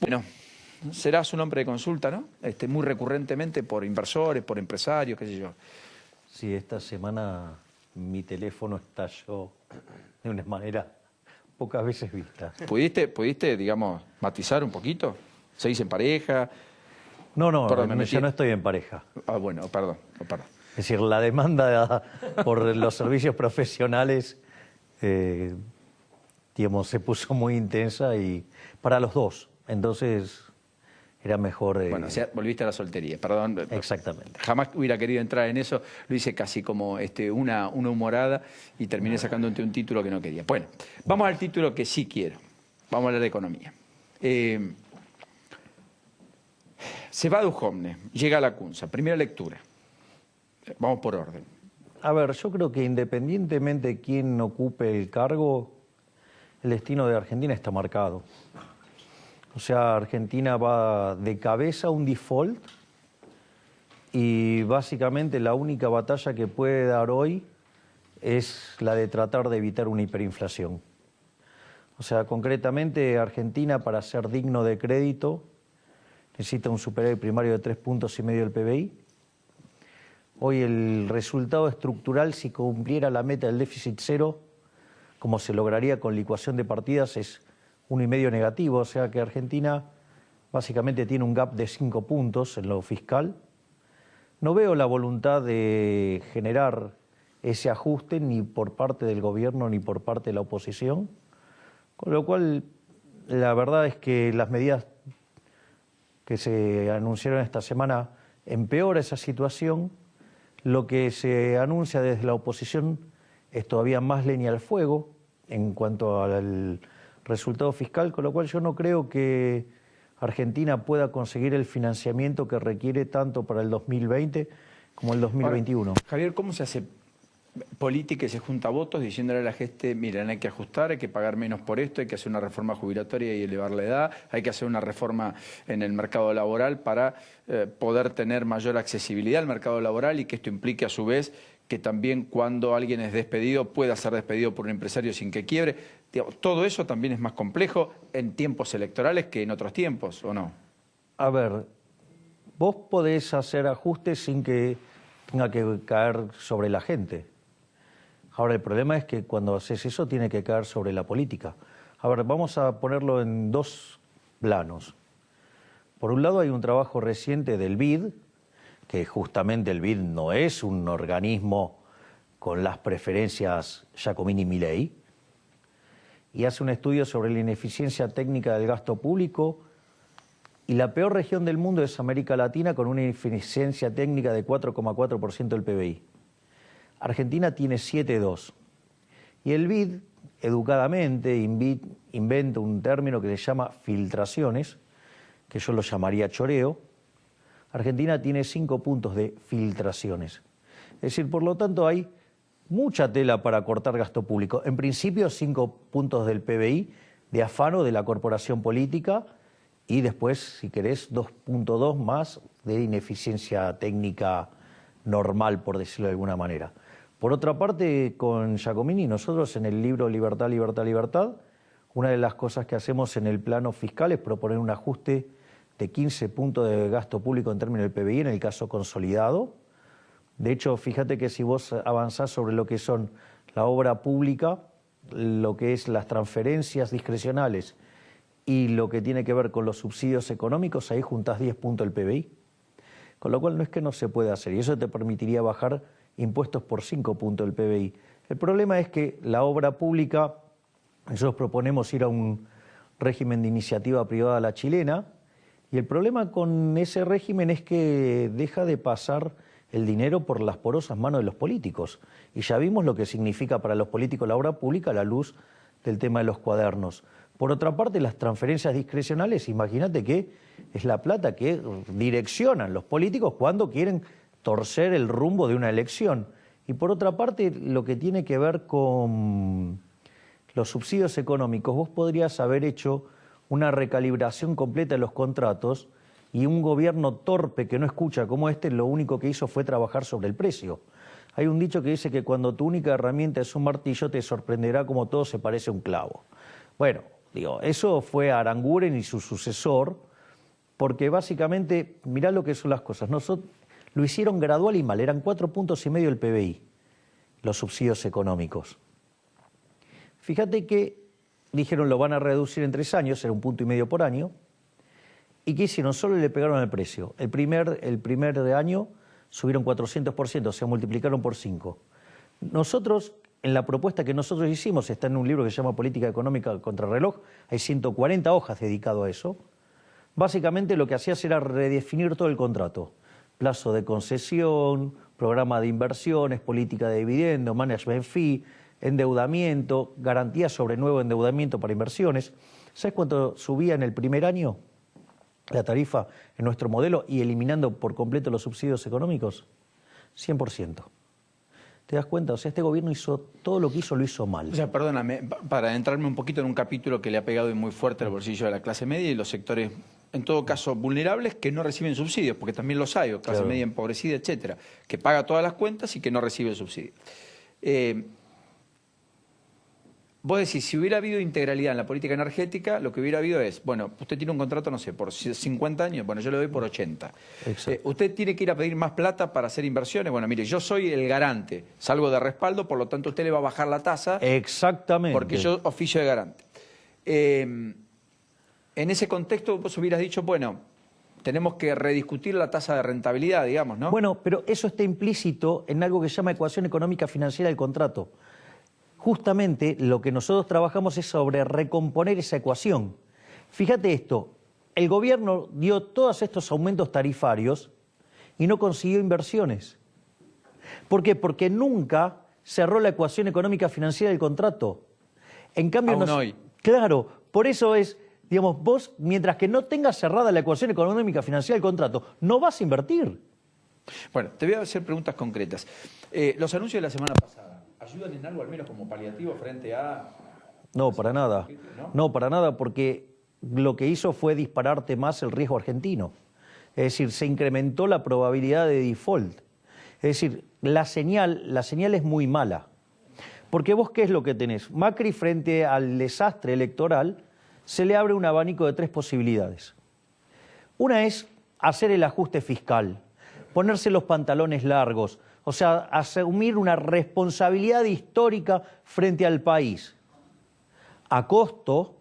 Bueno, serás un hombre de consulta, ¿no? Muy recurrentemente por inversores, por empresarios, qué sé yo. Sí, esta semana mi teléfono estalló de una manera pocas veces vista. ¿Pudiste, digamos, matizar un poquito? ¿Seguís en pareja? No, Perdón, ya no estoy en pareja. Ah, bueno, perdón. Es decir, la demanda por los servicios profesionales, digamos, se puso muy intensa y para los dos. Entonces era mejor... Bueno, o sea, volviste a la soltería, perdón. Exactamente. Jamás hubiera querido entrar en eso, lo hice casi como una humorada y terminé sacándote un título que no quería. Bueno, vamos al título que sí quiero. Vamos a hablar de economía. Se va Duhovne, llega a la Cunza, primera lectura. Vamos por orden. A ver, yo creo que independientemente de quién ocupe el cargo, el destino de Argentina está marcado. O sea, Argentina va de cabeza a un default y básicamente la única batalla que puede dar hoy es la de tratar de evitar una hiperinflación. O sea, concretamente Argentina, para ser digno de crédito, necesita un superávit primario de 3,5 puntos del PBI. Hoy el resultado estructural, si cumpliera la meta del déficit cero, como se lograría con licuación de partidas, es 1,5 negativo. O sea que Argentina básicamente tiene un gap de 5 puntos en lo fiscal. No veo la voluntad de generar ese ajuste ni por parte del gobierno ni por parte de la oposición. Con lo cual, la verdad es que las medidas que se anunciaron esta semana empeora esa situación. Lo que se anuncia desde la oposición es todavía más leña al fuego en cuanto al resultado fiscal, con lo cual yo no creo que Argentina pueda conseguir el financiamiento que requiere tanto para el 2020 como el 2021. Ahora, Javier, ¿cómo se hace política y se junta votos diciéndole a la gente, miren, hay que ajustar, hay que pagar menos por esto, hay que hacer una reforma jubilatoria y elevar la edad, hay que hacer una reforma en el mercado laboral para poder tener mayor accesibilidad al mercado laboral y que esto implique a su vez que también cuando alguien es despedido pueda ser despedido por un empresario sin que quiebre? Todo eso también es más complejo en tiempos electorales que en otros tiempos, ¿o no? A ver, vos podés hacer ajustes sin que tenga que caer sobre la gente. Ahora, el problema es que cuando haces eso tiene que caer sobre la política. A ver, vamos a ponerlo en dos planos. Por un lado hay un trabajo reciente del BID, que justamente el BID no es un organismo con las preferencias Giacomini-Milei, y hace un estudio sobre la ineficiencia técnica del gasto público, y la peor región del mundo es América Latina, con una ineficiencia técnica de 4,4% del PBI. Argentina tiene 7,2%. Y el BID, educadamente, inventa un término que se llama filtraciones, que yo lo llamaría choreo. Argentina tiene 5 puntos de filtraciones. Es decir, por lo tanto, hay mucha tela para cortar gasto público. En principio, 5 puntos del PBI de afano de la corporación política y después, si querés, 2,2 más de ineficiencia técnica normal, por decirlo de alguna manera. Por otra parte, con Giacomini, nosotros en el libro Libertad, Libertad, Libertad, una de las cosas que hacemos en el plano fiscal es proponer un ajuste de 15 puntos de gasto público en términos del PBI, en el caso consolidado. De hecho, fíjate que si vos avanzás sobre lo que son la obra pública, lo que es las transferencias discrecionales y lo que tiene que ver con los subsidios económicos, ahí juntás 10 puntos del PBI. Con lo cual no es que no se puede hacer, y eso te permitiría bajar impuestos por 5 puntos del PBI. El problema es que la obra pública, nosotros proponemos ir a un régimen de iniciativa privada a la chilena, y el problema con ese régimen es que deja de pasar el dinero por las porosas manos de los políticos. Y ya vimos lo que significa para los políticos la obra pública a la luz del tema de los cuadernos. Por otra parte, las transferencias discrecionales, imagínate que es la plata que direccionan los políticos cuando quieren torcer el rumbo de una elección. Y por otra parte, lo que tiene que ver con los subsidios económicos, vos podrías haber hecho una recalibración completa de los contratos y un gobierno torpe que no escucha como este, lo único que hizo fue trabajar sobre el precio. Hay un dicho que dice que cuando tu única herramienta es un martillo, te sorprenderá como todo se parece a un clavo. Bueno, Digo, eso fue Aranguren y su sucesor, porque básicamente, mirá lo que son las cosas. Nosotros lo hicieron gradual y mal, eran 4,5 puntos del PBI, los subsidios económicos. Fíjate que dijeron lo van a reducir en 3 años, era 1,5 puntos por año, y ¿qué hicieron? Solo le pegaron al precio. El primer año subieron 400%, se multiplicaron por 5. Nosotros, en la propuesta que nosotros hicimos, está en un libro que se llama Política Económica contra reloj, hay 140 hojas dedicado a eso. Básicamente lo que hacías era redefinir todo el contrato. Plazo de concesión, programa de inversiones, política de dividendos, management fee, endeudamiento, garantías sobre nuevo endeudamiento para inversiones. ¿Sabes cuánto subía en el primer año la tarifa en nuestro modelo y eliminando por completo los subsidios económicos? 100%. ¿Te das cuenta? O sea, este gobierno hizo todo lo que hizo, lo hizo mal. O sea, perdóname, para adentrarme un poquito en un capítulo que le ha pegado muy fuerte al bolsillo de la clase media y los sectores, en todo caso, vulnerables, que no reciben subsidios, porque también los hay, o clase media empobrecida, etcétera, que paga todas las cuentas y que no recibe subsidios. Vos decís, si hubiera habido integralidad en la política energética, lo que hubiera habido es, bueno, usted tiene un contrato, no sé, por 50 años, bueno, yo le doy por 80. Usted tiene que ir a pedir más plata para hacer inversiones, bueno, mire, yo soy el garante, salgo de respaldo, por lo tanto usted le va a bajar la tasa. Exactamente. Porque yo oficio de garante. En ese contexto vos hubieras dicho, bueno, tenemos que rediscutir la tasa de rentabilidad, digamos, ¿no? Bueno, pero eso está implícito en algo que se llama ecuación económica financiera del contrato. Justamente lo que nosotros trabajamos es sobre recomponer esa ecuación. Fíjate esto, el gobierno dio todos estos aumentos tarifarios y no consiguió inversiones. ¿Por qué? Porque nunca cerró la ecuación económica financiera del contrato. En cambio, aún hoy. Claro, por eso es, digamos, vos, mientras que no tengas cerrada la ecuación económica financiera del contrato, no vas a invertir. Bueno, te voy a hacer preguntas concretas. Los anuncios de la semana pasada, ¿ayudan en algo al menos como paliativo frente a...? No, para nada. No, para nada, porque lo que hizo fue dispararte más el riesgo argentino. Es decir, se incrementó la probabilidad de default. Es decir, la señal es muy mala. Porque vos, ¿qué es lo que tenés? Macri, frente al desastre electoral, se le abre un abanico de 3 posibilidades. Una es hacer el ajuste fiscal, ponerse los pantalones largos, o sea, asumir una responsabilidad histórica frente al país, a costo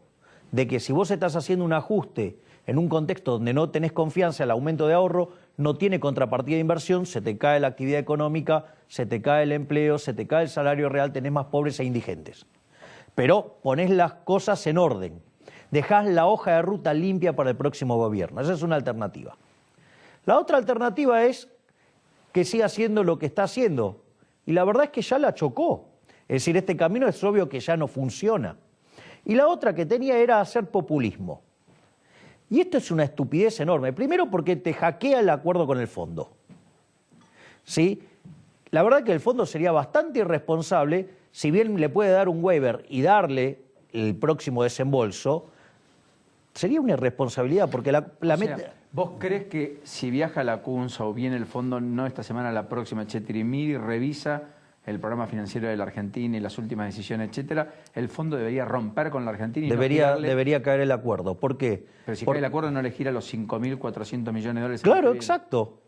de que si vos estás haciendo un ajuste en un contexto donde no tenés confianza, el aumento de ahorro no tiene contrapartida de inversión, se te cae la actividad económica, se te cae el empleo, se te cae el salario real, tenés más pobres e indigentes. Pero ponés las cosas en orden, dejás la hoja de ruta limpia para el próximo gobierno. Esa es una alternativa. La otra alternativa es que siga haciendo lo que está haciendo. Y la verdad es que ya la chocó. Es decir, este camino es obvio que ya no funciona. Y la otra que tenía era hacer populismo. Y esto es una estupidez enorme. Primero porque te hackea el acuerdo con el fondo. ¿Sí? La verdad es que el fondo sería bastante irresponsable, si bien le puede dar un waiver y darle el próximo desembolso, sería una irresponsabilidad porque la meta... ¿Vos crees que si viaja la CUNSA o viene el fondo, no esta semana, la próxima, etcétera, y mira y revisa el programa financiero de la Argentina y las últimas decisiones, etcétera, el fondo debería romper con la Argentina y debería caer el acuerdo? ¿Por qué? Pero si cae el acuerdo, no le gira los 5.400 millones de dólares. Claro, exacto.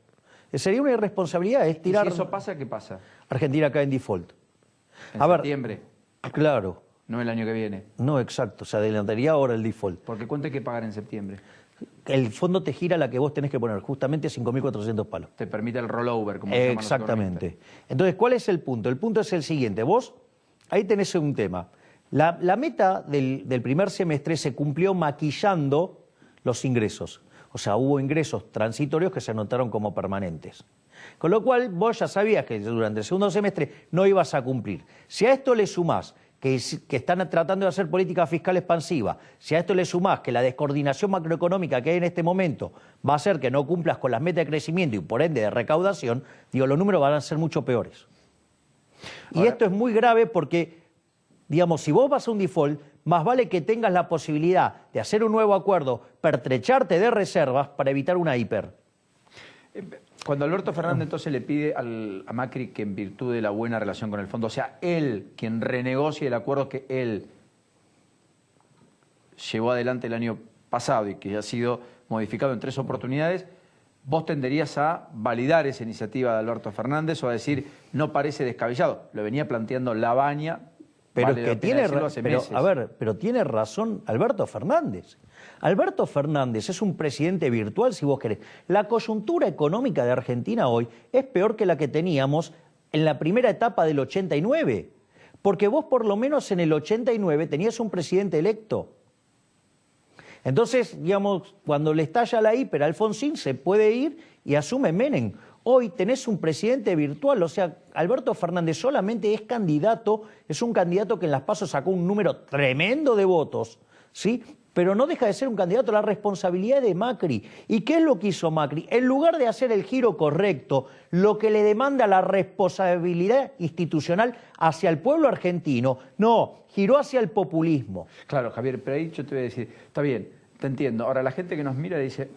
Sería una irresponsabilidad, es tirar... ¿Y si eso pasa, qué pasa? Argentina cae en default. ¿En septiembre? Claro. No el año que viene. No, exacto. Se adelantaría ahora el default. Porque ¿cuánto hay que pagar en septiembre? El fondo te gira la que vos tenés que poner, justamente 5.400 palos. Te permite el rollover, como se llama. Exactamente. Entonces, ¿cuál es el punto? El punto es el siguiente. Vos, ahí tenés un tema. La meta del primer semestre se cumplió maquillando los ingresos. O sea, hubo ingresos transitorios que se anotaron como permanentes. Con lo cual, vos ya sabías que durante el segundo semestre no ibas a cumplir. Si a esto le sumás que están tratando de hacer política fiscal expansiva, si a esto le sumás que la descoordinación macroeconómica que hay en este momento va a hacer que no cumplas con las metas de crecimiento y por ende de recaudación, digo, los números van a ser mucho peores. Y esto es muy grave porque, digamos, si vos vas a un default, más vale que tengas la posibilidad de hacer un nuevo acuerdo, pertrecharte de reservas para evitar una hiper. Cuando Alberto Fernández entonces le pide a Macri que en virtud de la buena relación con el fondo, sea él quien renegocie el acuerdo que él llevó adelante el año pasado y que ha sido modificado en 3 oportunidades, ¿vos tenderías a validar esa iniciativa de Alberto Fernández o a decir, no parece descabellado? Lo venía planteando Labaña. Pero vale es que tiene, pero tiene razón Alberto Fernández. Alberto Fernández es un presidente virtual, si vos querés. La coyuntura económica de Argentina hoy es peor que la que teníamos en la primera etapa del 89. Porque vos por lo menos en el 89 tenías un presidente electo. Entonces, digamos, cuando le estalla la hiper a Alfonsín, se puede ir y asume Menem. Hoy tenés un presidente virtual, o sea, Alberto Fernández solamente es candidato, es un candidato que en las PASO sacó un número tremendo de votos, ¿sí? Pero no deja de ser un candidato a la responsabilidad de Macri. ¿Y qué es lo que hizo Macri? En lugar de hacer el giro correcto, lo que le demanda la responsabilidad institucional hacia el pueblo argentino, no, giró hacia el populismo. Claro, Javier, pero ahí yo te voy a decir, está bien, te entiendo. Ahora, la gente que nos mira dice,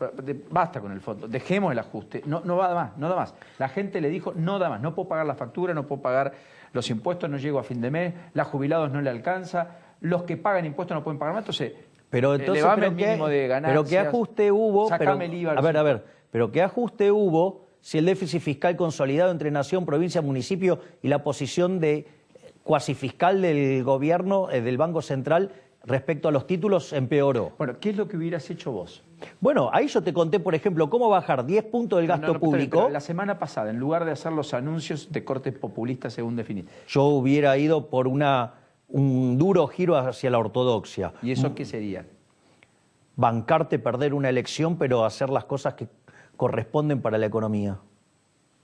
basta con el fondo, dejemos el ajuste, no va más, no da más. La gente le dijo, no da más, no puedo pagar la factura, no puedo pagar los impuestos, no llego a fin de mes, los jubilados no le alcanza, los que pagan impuestos no pueden pagar más, entonces... Pero entonces, pero qué ajuste hubo, pero qué ajuste hubo si el déficit fiscal consolidado entre nación, provincia, municipio y la posición de cuasi fiscal del gobierno, del Banco Central respecto a los títulos empeoró. Bueno, ¿qué es lo que hubieras hecho vos? Bueno, ahí yo te conté, por ejemplo, cómo bajar 10 puntos del gasto público. Pero la semana pasada, en lugar de hacer los anuncios de corte populista según definís. Yo hubiera ido por un duro giro hacia la ortodoxia. ¿Y eso qué sería? Bancarte, perder una elección, pero hacer las cosas que corresponden para la economía.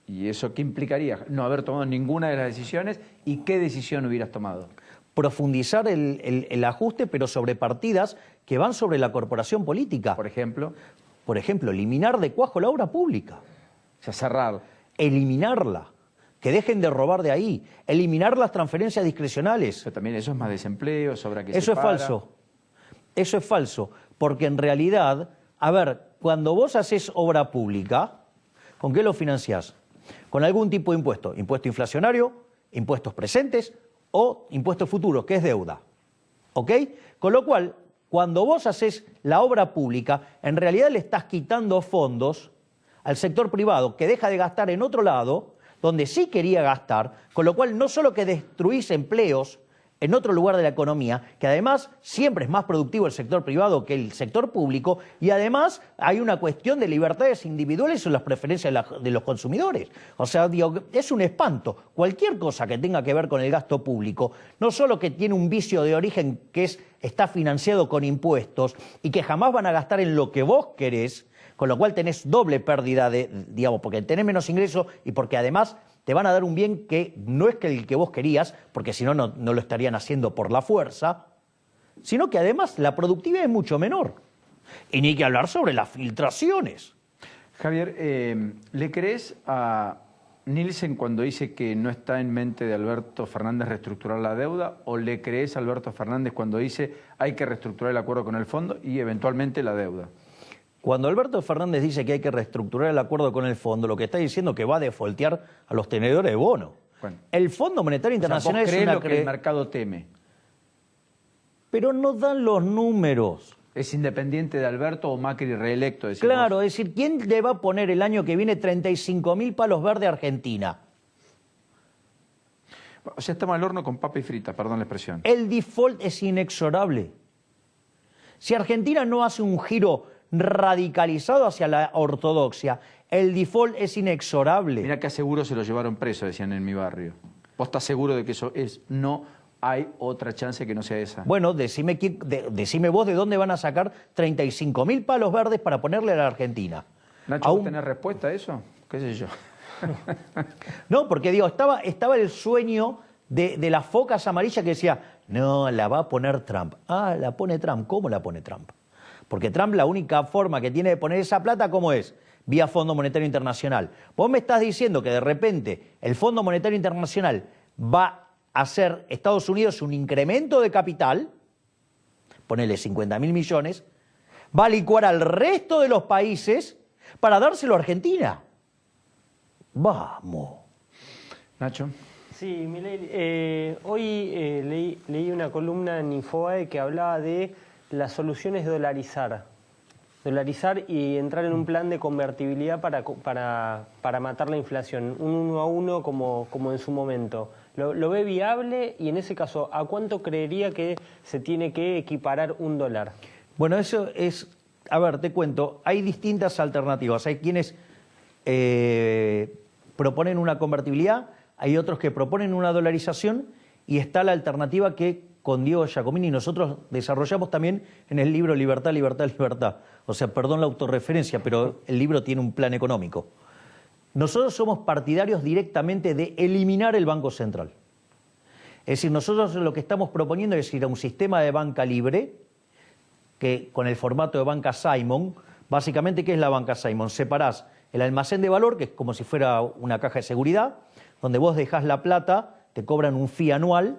¿Y eso qué implicaría? No haber tomado ninguna de las decisiones. ¿Y qué decisión hubieras tomado? Profundizar el ajuste, pero sobre partidas que van sobre la corporación política. Por ejemplo. Por ejemplo, eliminar de cuajo la obra pública. O sea, cerrar. Eliminarla. Que dejen de robar de ahí. Eliminar las transferencias discrecionales. Pero también eso es más desempleo, sobra que eso es falso. Eso es falso. Porque en realidad, a ver, cuando vos haces obra pública, ¿con qué lo financiás? Con algún tipo de impuesto. Impuesto inflacionario, impuestos presentes o impuestos futuros, que es deuda. ¿Ok? Con lo cual, cuando vos haces la obra pública, en realidad le estás quitando fondos al sector privado que deja de gastar en otro lado, donde sí quería gastar, con lo cual no solo que destruís empleos en otro lugar de la economía, que además siempre es más productivo el sector privado que el sector público, y además hay una cuestión de libertades individuales o las preferencias de los consumidores. O sea, digo, es un espanto. Cualquier cosa que tenga que ver con el gasto público, no solo que tiene un vicio de origen que está financiado con impuestos y que jamás van a gastar en lo que vos querés, con lo cual tenés doble pérdida digamos, porque tenés menos ingresos y porque además te van a dar un bien que no es que el que vos querías, porque si no, no lo estarían haciendo por la fuerza, sino que además la productividad es mucho menor. Y ni que hablar sobre las filtraciones. Javier, ¿le crees a Nielsen cuando dice que no está en mente de Alberto Fernández reestructurar la deuda? ¿O le crees a Alberto Fernández cuando dice hay que reestructurar el acuerdo con el fondo y eventualmente la deuda? Cuando Alberto Fernández dice que hay que reestructurar el acuerdo con el fondo, lo que está diciendo es que va a defoltear a los tenedores de bono. Bueno, el Fondo Monetario Internacional es una... lo que el mercado teme. Pero no dan los números. ¿Es independiente de Alberto o Macri reelecto? Claro, es decir, ¿quién le va a poner el año que viene 35.000 palos verdes a Argentina? O sea, estamos al horno con papa y frita, perdón la expresión. El default es inexorable. Si Argentina no hace un giro radicalizado hacia la ortodoxia, el default es inexorable. Mira que a seguro se lo llevaron preso, decían en mi barrio. ¿Vos estás seguro de que eso es? No hay otra chance que no sea esa. Bueno, decime vos de dónde van a sacar 35.000 palos verdes para ponerle a la Argentina. Nacho, ¿vos tenés respuesta a eso? ¿Qué sé yo? No, porque digo, estaba el sueño de las focas amarillas que decía, no, la va a poner Trump. Ah, la pone Trump. ¿Cómo la pone Trump? Porque Trump la única forma que tiene de poner esa plata, ¿cómo es? Vía Fondo Monetario Internacional. Vos me estás diciendo que de repente el Fondo Monetario Internacional va a hacer Estados Unidos un incremento de capital, ponele 50.000 millones, va a licuar al resto de los países para dárselo a Argentina. Vamos. Nacho. Sí, Milei, hoy leí una columna en Infobae que hablaba de la solución es dolarizar. Dolarizar y entrar en un plan de convertibilidad para matar la inflación, un 1 a 1 como en su momento. ¿Lo ve viable? Y en ese caso, ¿a cuánto creería que se tiene que equiparar un dólar? Bueno, eso es... A ver, te cuento, hay distintas alternativas. Hay quienes proponen una convertibilidad, hay otros que proponen una dolarización y está la alternativa que con Diego Giacomini nosotros desarrollamos también en el libro Libertad, Libertad, Libertad. O sea, perdón la autorreferencia, pero el libro tiene un plan económico. Nosotros somos partidarios directamente de eliminar el Banco Central. Es decir, nosotros lo que estamos proponiendo es ir a un sistema de banca libre, que con el formato de banca Simon, básicamente, ¿qué es la banca Simon? Separás el almacén de valor, que es como si fuera una caja de seguridad, donde vos dejás la plata, te cobran un fee anual,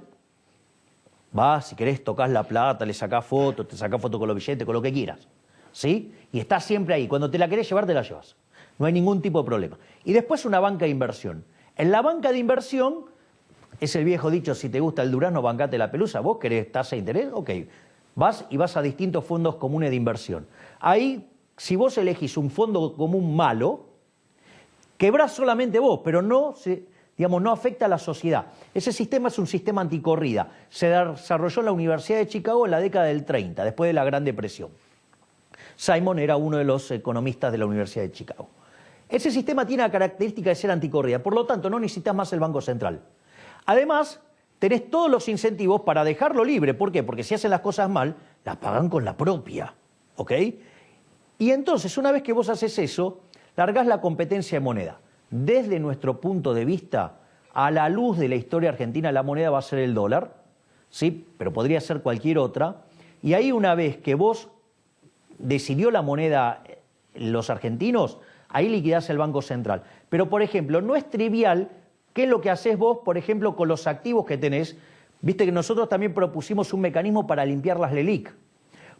vas, si querés, tocas la plata, le sacás fotos, te sacás foto con los billetes, con lo que quieras, ¿sí? Y estás siempre ahí. Cuando te la querés llevar, te la llevas. No hay ningún tipo de problema. Y después una banca de inversión. En la banca de inversión, es el viejo dicho, si te gusta el durazno, bancate la pelusa. ¿Vos querés tasa de interés? Ok. Vas y vas a distintos fondos comunes de inversión. Ahí, si vos elegís un fondo común malo, quebrás solamente vos, pero no afecta a la sociedad. Ese sistema es un sistema anticorrida. Se desarrolló en la Universidad de Chicago en la década del 30, después de la Gran Depresión. Simon era uno de los economistas de la Universidad de Chicago. Ese sistema tiene la característica de ser anticorrida, por lo tanto no necesitas más el Banco Central. Además, tenés todos los incentivos para dejarlo libre. ¿Por qué? Porque si hacen las cosas mal, las pagan con la propia, ¿ok? Y entonces, una vez que vos haces eso, largás la competencia de moneda. Desde nuestro punto de vista, a la luz de la historia argentina, la moneda va a ser el dólar, ¿sí? Pero podría ser cualquier otra. Y ahí, una vez que vos decidió la moneda los argentinos, ahí liquidás el Banco Central. Pero, por ejemplo, no es trivial qué es lo que haces vos, por ejemplo, con los activos que tenés. Viste que nosotros también propusimos un mecanismo para limpiar las LELIQ.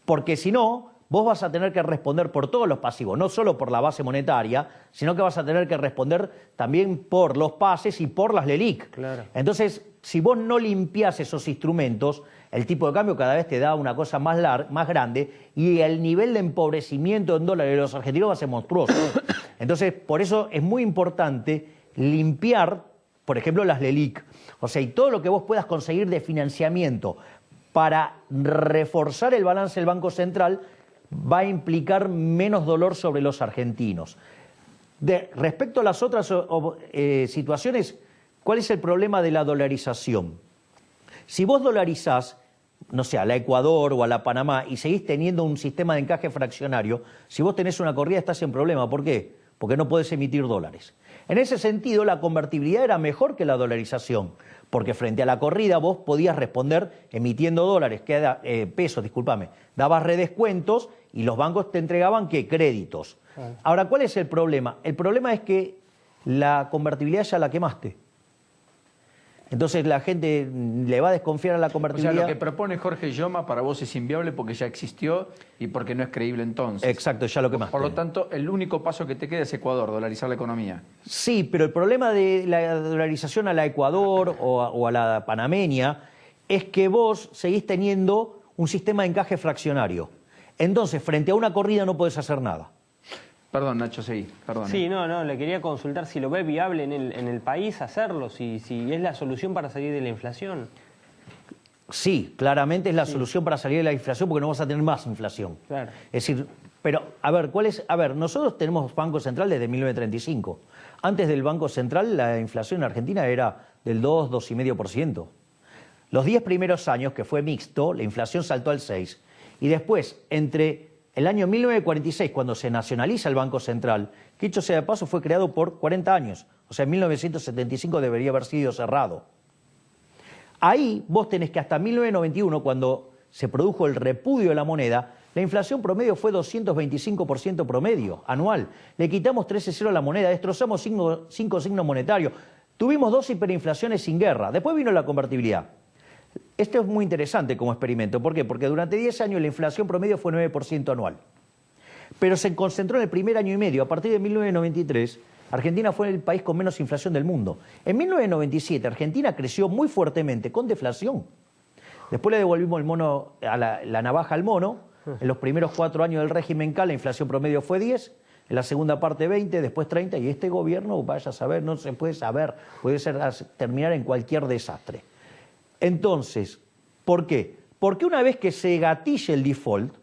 Porque si no, vos vas a tener que responder por todos los pasivos, no solo por la base monetaria, sino que vas a tener que responder también por los pases y por las LELIQ. Claro. Entonces, si vos no limpiás esos instrumentos, el tipo de cambio cada vez te da una cosa más grande y el nivel de empobrecimiento en dólares de los argentinos va a ser monstruoso. Entonces, por eso es muy importante limpiar, por ejemplo, las LELIQ. O sea, y todo lo que vos puedas conseguir de financiamiento para reforzar el balance del Banco Central va a implicar menos dolor sobre los argentinos. Respecto a las otras situaciones, ¿cuál es el problema de la dolarización? Si vos dolarizás, no sé, a la Ecuador o a la Panamá y seguís teniendo un sistema de encaje fraccionario, si vos tenés una corrida estás en problema. ¿Por qué? Porque no podés emitir dólares. En ese sentido, la convertibilidad era mejor que la dolarización, porque frente a la corrida vos podías responder emitiendo dólares, pesos, dabas redescuentos y los bancos te entregaban, ¿qué? Créditos. Ahora, ¿cuál es el problema? El problema es que la convertibilidad ya la quemaste. Entonces la gente le va a desconfiar a la convertibilidad. O sea, lo que propone Jorge Yoma para vos es inviable porque ya existió y porque no es creíble entonces. Exacto, ya lo quemaste. Por lo tanto, el único paso que te queda es Ecuador, dolarizar la economía. Sí, pero el problema de la dolarización a la Ecuador o a la panameña es que vos seguís teniendo un sistema de encaje fraccionario. Entonces, frente a una corrida no podés hacer nada. Perdón, Nacho, seguí. Perdón. Sí, le quería consultar si lo ve viable en el país hacerlo, si es la solución para salir de la inflación. Sí, claramente es la solución para salir de la inflación porque no vas a tener más inflación. Claro. Es decir, pero, a ver, ¿cuál es? A ver, nosotros tenemos Banco Central desde 1935. Antes del Banco Central, la inflación en Argentina era del 2, 2,5%. Los 10 primeros años, que fue mixto, la inflación saltó al 6%. Y después, entre el año 1946, cuando se nacionaliza el Banco Central, que dicho sea de paso fue creado por 40 años, o sea, en 1975 debería haber sido cerrado. Ahí vos tenés que hasta 1991, cuando se produjo el repudio de la moneda, la inflación promedio fue 225% promedio anual. Le quitamos 13,0 a la moneda, destrozamos 5 signos monetarios, tuvimos 2 hiperinflaciones sin guerra, después vino la convertibilidad. Esto es muy interesante como experimento. ¿Por qué? Porque durante 10 años la inflación promedio fue 9% anual. Pero se concentró en el primer año y medio. A partir de 1993, Argentina fue el país con menos inflación del mundo. En 1997, Argentina creció muy fuertemente con deflación. Después le devolvimos el mono, la navaja al mono. En los primeros 4 años del régimen K la inflación promedio fue 10, en la segunda parte 20, después 30, y este gobierno, vaya a saber, no se puede saber, puede terminar en cualquier desastre. Entonces, ¿por qué? Porque una vez que se gatille el default,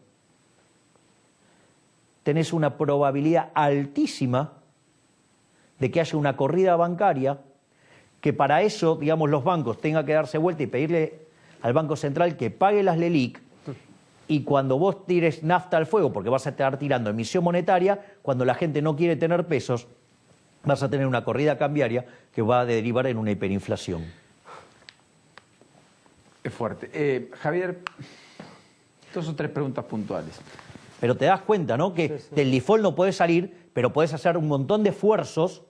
tenés una probabilidad altísima de que haya una corrida bancaria, que para eso, digamos, los bancos tengan que darse vuelta y pedirle al Banco Central que pague las LELIQ, y cuando vos tires nafta al fuego, porque vas a estar tirando emisión monetaria, cuando la gente no quiere tener pesos, vas a tener una corrida cambiaria que va a derivar en una hiperinflación. Es fuerte. Javier, 2 o 3 preguntas puntuales. Pero te das cuenta, ¿no? Que Sí. del default no podés salir, pero podés hacer un montón de esfuerzos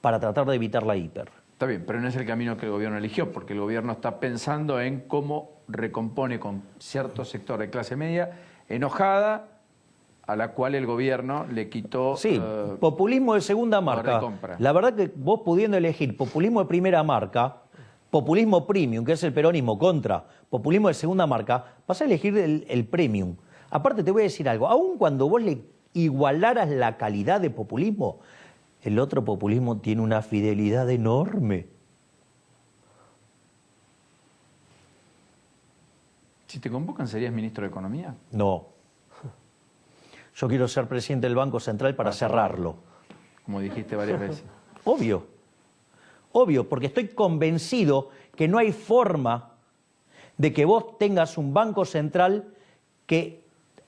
para tratar de evitar la hiper. Está bien, pero no es el camino que el gobierno eligió, porque el gobierno está pensando en cómo recompone con cierto sector de clase media enojada, a la cual el gobierno le quitó... Sí, populismo de segunda poder de marca. compra. La verdad que vos pudiendo elegir populismo de primera marca, populismo premium, que es el peronismo, contra populismo de segunda marca, vas a elegir el premium. Aparte te voy a decir algo, aun cuando vos le igualaras la calidad de populismo, el otro populismo tiene una fidelidad enorme. Si te convocan, ¿serías ministro de Economía? No. Yo quiero ser presidente del Banco Central para cerrarlo. Como dijiste varias veces. Obvio. Obvio, porque estoy convencido que no hay forma de que vos tengas un Banco Central que...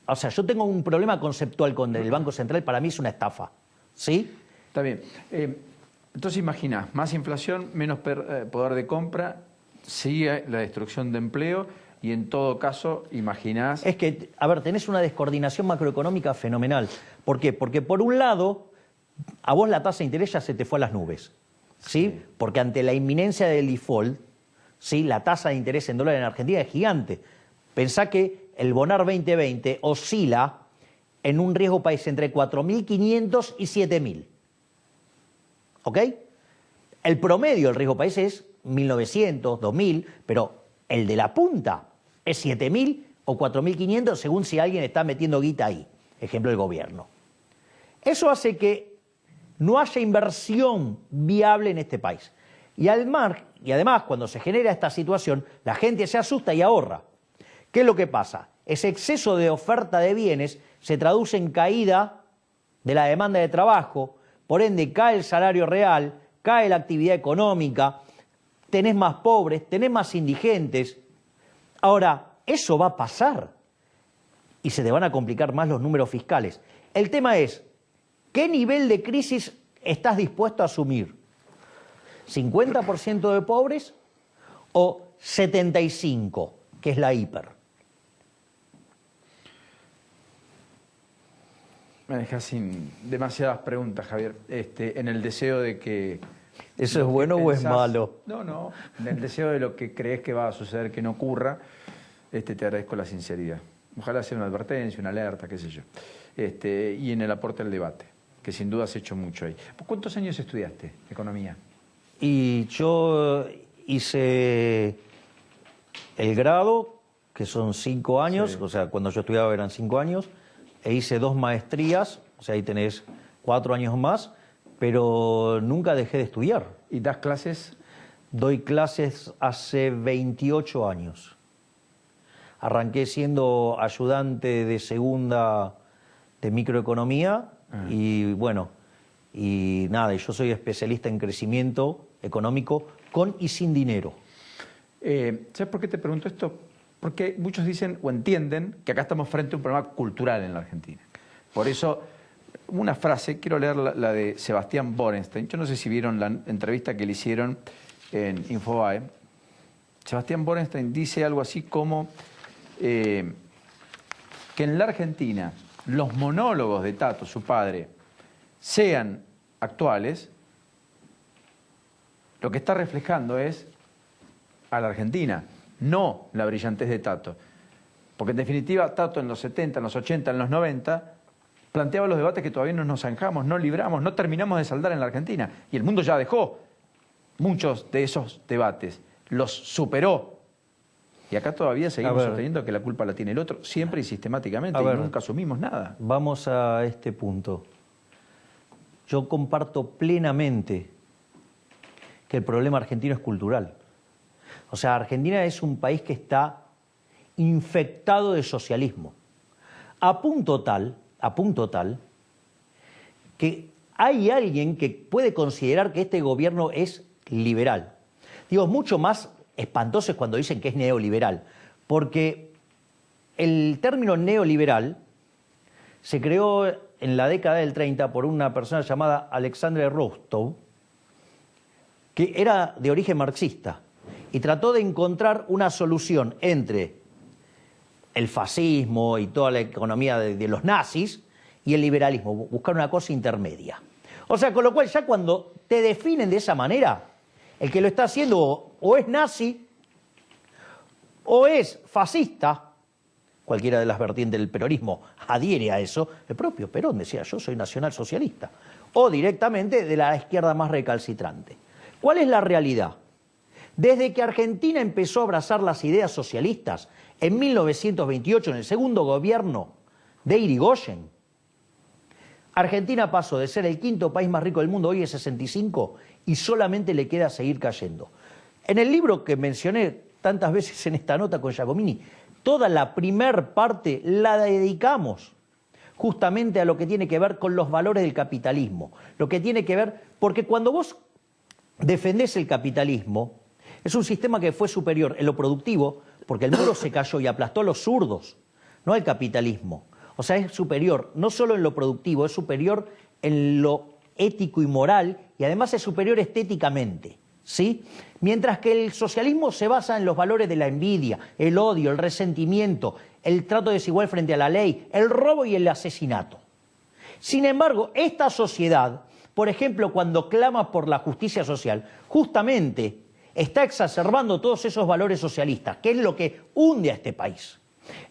O sea, yo tengo un problema conceptual con el Banco Central, para mí es una estafa. ¿Sí? Está bien. Entonces imaginás, más inflación, menos poder de compra, sigue la destrucción de empleo y en todo caso imaginás... Es que, a ver, tenés una descoordinación macroeconómica fenomenal. ¿Por qué? Porque por un lado, a vos la tasa de interés ya se te fue a las nubes. ¿Sí? Porque ante la inminencia del default, ¿sí?, la tasa de interés en dólar en Argentina es gigante. Pensá que el Bonar 2020 oscila en un riesgo país entre 4.500 y 7.000. ¿Ok? El promedio del riesgo país es 1.900, 2.000, pero el de la punta es 7.000 o 4.500 según si alguien está metiendo guita ahí. Ejemplo, el gobierno. Eso hace que no haya inversión viable en este país. Y además, cuando se genera esta situación, la gente se asusta y ahorra. ¿Qué es lo que pasa? Ese exceso de oferta de bienes se traduce en caída de la demanda de trabajo, por ende cae el salario real, cae la actividad económica, tenés más pobres, tenés más indigentes. Ahora, eso va a pasar y se te van a complicar más los números fiscales. El tema es, ¿qué nivel de crisis estás dispuesto a asumir? ¿50% de pobres o 75%, que es la hiper? Me dejas sin demasiadas preguntas, Javier, en el deseo de que... ¿Eso es bueno o es malo? No, en el deseo de lo que crees que va a suceder que no ocurra, te agradezco la sinceridad. Ojalá sea una advertencia, una alerta, qué sé yo. Y en el aporte al debate, que sin duda has hecho mucho ahí. ¿Cuántos años estudiaste economía? Y yo hice el grado, que son 5 años, Sí. o sea, cuando yo estudiaba eran 5 años, e hice 2 maestrías, o sea, ahí tenés 4 años más, pero nunca dejé de estudiar. ¿Y das clases? Doy clases hace 28 años. Arranqué siendo ayudante de segunda de microeconomía y bueno, y nada, yo soy especialista en crecimiento económico con y sin dinero. ¿Sabes por qué te pregunto esto? Porque muchos dicen o entienden que acá estamos frente a un problema cultural en la Argentina. Por eso, una frase, quiero leer la de Sebastián Borenstein. Yo no sé si vieron la entrevista que le hicieron en Infobae. Sebastián Borenstein dice algo así como que en la Argentina los monólogos de Tato, su padre, sean actuales, lo que está reflejando es a la Argentina, no la brillantez de Tato. Porque en definitiva Tato en los 70, en los 80, en los 90 planteaba los debates que todavía no nos zanjamos, no libramos, no terminamos de saldar en la Argentina. Y el mundo ya dejó muchos de esos debates, los superó. Y acá todavía seguimos ver. sosteniendo que la culpa la tiene el otro, siempre y sistemáticamente, A y ver. nunca asumimos nada. Vamos a este punto. Yo comparto plenamente que el problema argentino es cultural. O sea, Argentina es un país que está infectado de socialismo. A punto tal que hay alguien que puede considerar que este gobierno es liberal. Digo, mucho más espantoso es cuando dicen que es neoliberal, porque el término neoliberal se creó en la década del 30 por una persona llamada Alexandre Rostow, que era de origen marxista, y trató de encontrar una solución entre el fascismo y toda la economía de los nazis y el liberalismo, buscar una cosa intermedia. O sea, con lo cual ya cuando te definen de esa manera, el que lo está haciendo o es nazi o es fascista, cualquiera de las vertientes del peronismo adhiere a eso, el propio Perón decía, yo soy nacionalsocialista, o directamente de la izquierda más recalcitrante. ¿Cuál es la realidad? Desde que Argentina empezó a abrazar las ideas socialistas en 1928, en el segundo gobierno de Irigoyen, Argentina pasó de ser el quinto país más rico del mundo, hoy es 65, y solamente le queda seguir cayendo. En el libro que mencioné tantas veces en esta nota con Giacomini, toda la primer parte la dedicamos justamente a lo que tiene que ver con los valores del capitalismo, lo que tiene que ver, porque cuando vos defendés el capitalismo, es un sistema que fue superior en lo productivo, porque el muro se cayó y aplastó a los zurdos, no al capitalismo. O sea, es superior no solo en lo productivo, es superior en lo ético y moral, y además es superior estéticamente, ¿sí? Mientras que el socialismo se basa en los valores de la envidia, el odio, el resentimiento, el trato desigual frente a la ley, el robo y el asesinato. Sin embargo, esta sociedad, por ejemplo, cuando clama por la justicia social, justamente está exacerbando todos esos valores socialistas, que es lo que hunde a este país.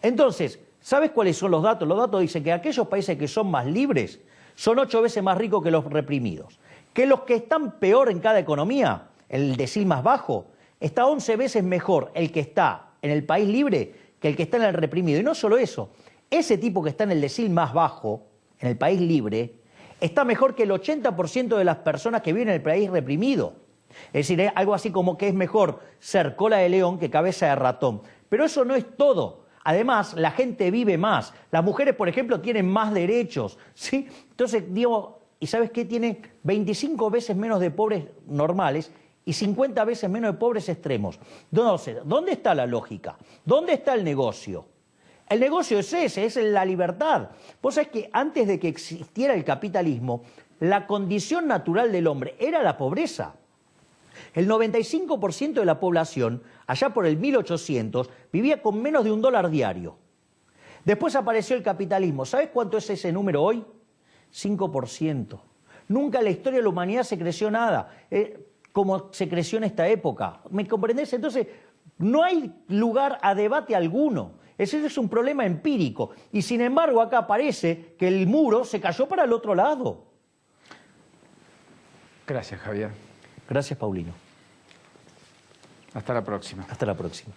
Entonces, ¿sabes cuáles son los datos? Los datos dicen que aquellos países que son más libres son 8 veces más ricos que los reprimidos. Que los que están peor en cada economía, el decil más bajo, está 11 veces mejor el que está en el país libre que el que está en el reprimido. Y no solo eso, ese tipo que está en el decil más bajo, en el país libre, está mejor que el 80% de las personas que viven en el país reprimido. Es decir, algo así como que es mejor ser cola de león que cabeza de ratón. Pero eso no es todo. Además, la gente vive más. Las mujeres, por ejemplo, tienen más derechos, ¿sí? Entonces, digo, ¿y sabes qué? Tienen 25 veces menos de pobres normales y 50 veces menos de pobres extremos. Entonces, ¿dónde está la lógica? ¿Dónde está el negocio? El negocio es ese, es la libertad. Vos sabés que antes de que existiera el capitalismo, la condición natural del hombre era la pobreza. El 95% de la población, allá por el 1800, vivía con menos de $1 diario. Después apareció el capitalismo. ¿Sabes cuánto es ese número hoy? 5%. Nunca en la historia de la humanidad se creció nada, como se creció en esta época. ¿Me comprendés? Entonces, no hay lugar a debate alguno. Ese es un problema empírico. Y sin embargo, acá parece que el muro se cayó para el otro lado. Gracias, Javier. Gracias, Paulino. Hasta la próxima. Hasta la próxima.